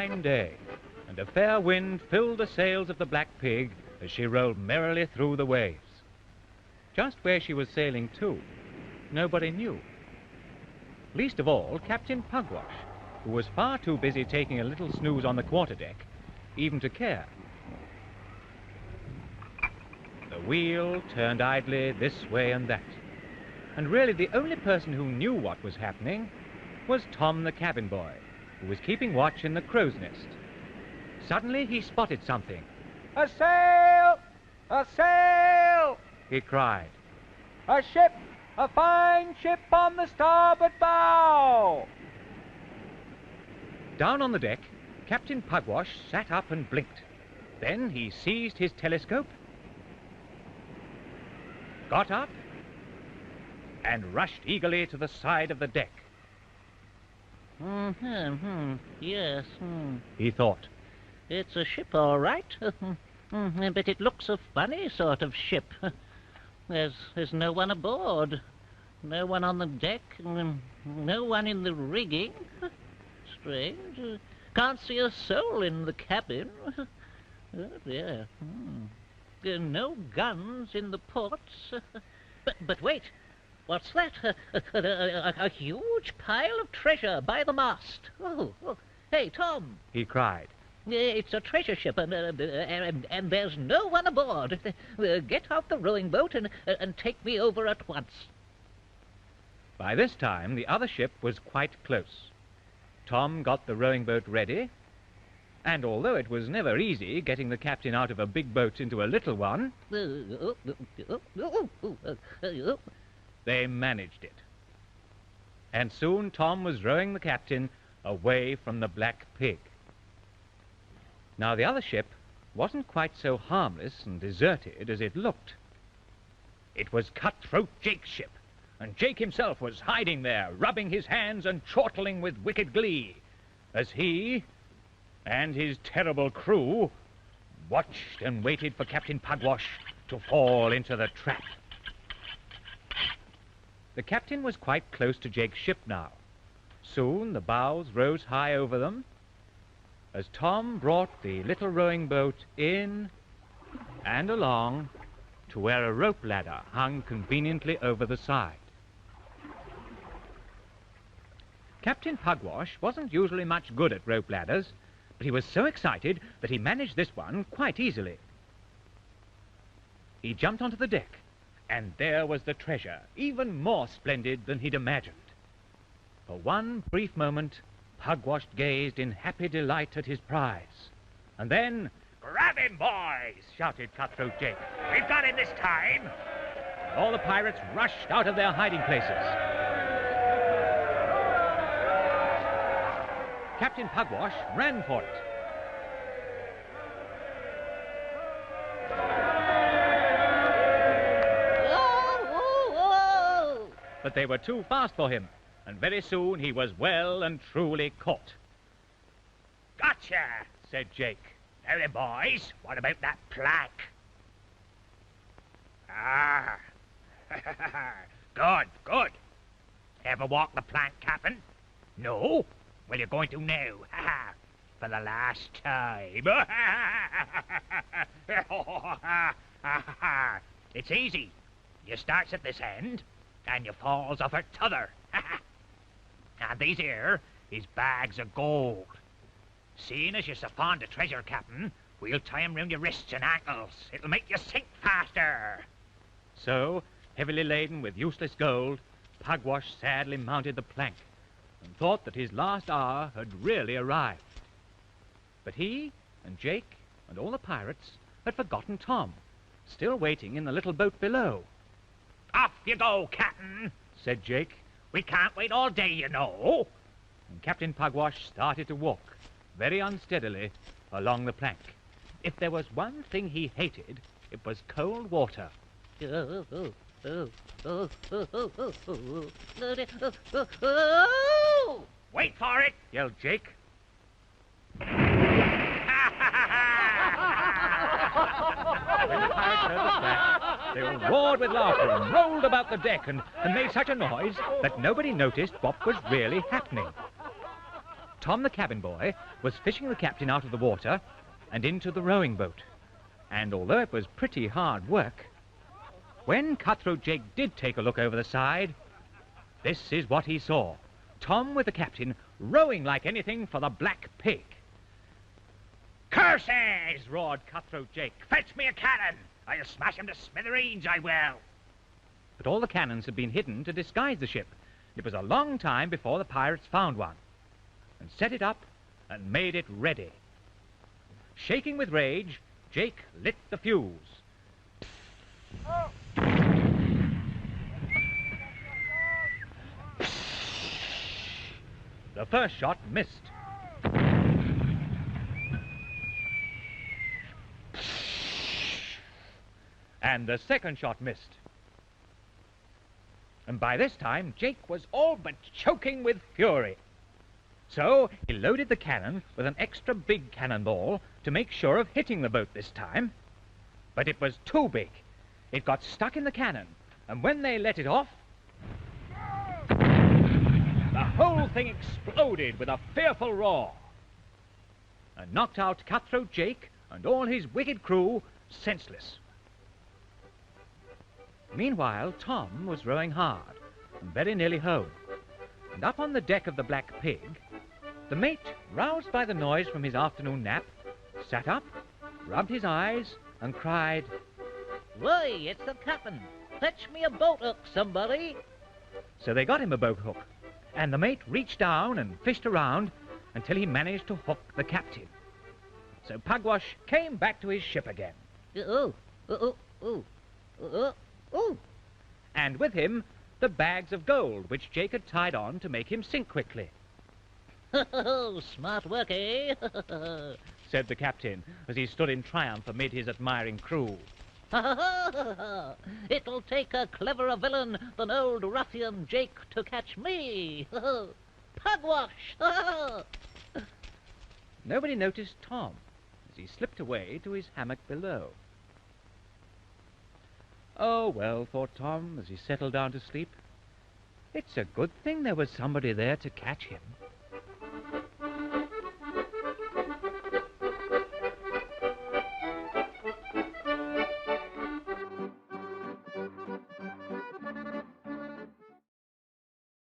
fine day, and a fair wind filled the sails of the Black Pig as she rolled merrily through the waves. Just where she was sailing to, nobody knew. Least of all, Captain Pugwash, who was far too busy taking a little snooze on the quarterdeck even to care. The wheel turned idly this way and that, and really the only person who knew what was happening was Tom the cabin boy, who was keeping watch in the crow's nest. Suddenly he spotted something. "A sail! A sail!" he cried. "A ship! A fine ship on the starboard bow!" Down on the deck, Captain Pugwash sat up and blinked. Then he seized his telescope, got up, and rushed eagerly to the side of the deck. Yes, he thought. It's a ship, all right. But it looks a funny sort of ship. There's no one aboard. No one on the deck. No one in the rigging. Strange. Can't see a soul in the cabin. Oh, dear. No guns in the ports. But wait. What's that? A huge pile of treasure by the mast. Oh. Hey, Tom, he cried. It's a treasure ship, and there's no one aboard. Get out the rowing boat and take me over at once. By this time, the other ship was quite close. Tom got the rowing boat ready, and although it was never easy getting the captain out of a big boat into a little one, they managed it. And soon Tom was rowing the captain away from the Black Pig. Now, the other ship wasn't quite so harmless and deserted as it looked. It was Cutthroat Jake's ship, and Jake himself was hiding there, rubbing his hands and chortling with wicked glee, as he and his terrible crew watched and waited for Captain Pugwash to fall into the trap. The captain was quite close to Jake's ship now. Soon the bows rose high over them, as Tom brought the little rowing boat in and along to where a rope ladder hung conveniently over the side. Captain Pugwash wasn't usually much good at rope ladders, but he was so excited that he managed this one quite easily. He jumped onto the deck, and there was the treasure, even more splendid than he'd imagined. For one brief moment, Pugwash gazed in happy delight at his prize. And then, "Grab him, boys!" shouted Cutthroat Jake. "We've got him this time!" all the pirates rushed out of their hiding places. Captain Pugwash ran for it. But they were too fast for him, and very soon he was well and truly caught. "Gotcha!" said Jake. "Now then, boys, what about that plank?" "Ah, good. Ever walk the plank, Captain? No? Well, you're going to now, for the last time." "It's easy. You starts at this end, and you falls off at t'other. And these here is bags of gold. Seeing as you're so fond of treasure, Captain, we'll tie 'em round your wrists and ankles. It'll make you sink faster." So, heavily laden with useless gold, Pugwash sadly mounted the plank and thought that his last hour had really arrived. But he and Jake and all the pirates had forgotten Tom, still waiting in the little boat below. "Off you go, Captain," said Jake. "We can't wait all day, you know." And Captain Pugwash started to walk, very unsteadily, along the plank. If there was one thing he hated, it was cold water. "Wait for it!" yelled Jake. When the pirates heard the crash, they all roared with laughter and rolled about the deck and made such a noise that nobody noticed what was really happening. Tom the cabin boy was fishing the captain out of the water and into the rowing boat. And although it was pretty hard work, when Cutthroat Jake did take a look over the side, this is what he saw. Tom with the captain rowing like anything for the Black Pig. "Curses!" roared Cutthroat Jake. "Fetch me a cannon! I'll smash him to smithereens, I will!" But all the cannons had been hidden to disguise the ship. It was a long time before the pirates found one, and set it up and made it ready. Shaking with rage, Jake lit the fuse. The first shot missed. And the second shot missed. And by this time, Jake was all but choking with fury. So he loaded the cannon with an extra big cannonball to make sure of hitting the boat this time. But it was too big. It got stuck in the cannon, and when they let it off, the whole thing exploded with a fearful roar and knocked out Cutthroat Jake and all his wicked crew senseless. Meanwhile, Tom was rowing hard and very nearly home. And up on the deck of the Black Pig, the mate, roused by the noise from his afternoon nap, sat up, rubbed his eyes, and cried, "Why, it's the captain! Fetch me a boat hook, somebody!" So they got him a boat hook, and the mate reached down and fished around until he managed to hook the captain. So Pugwash came back to his ship again. And with him, the bags of gold which Jake had tied on to make him sink quickly. "Smart work, eh?" said the captain as he stood in triumph amid his admiring crew. "It'll take a cleverer villain than old ruffian Jake to catch me. Pugwash!" Nobody noticed Tom as he slipped away to his hammock below. Oh, well, thought Tom as he settled down to sleep, it's a good thing there was somebody there to catch him.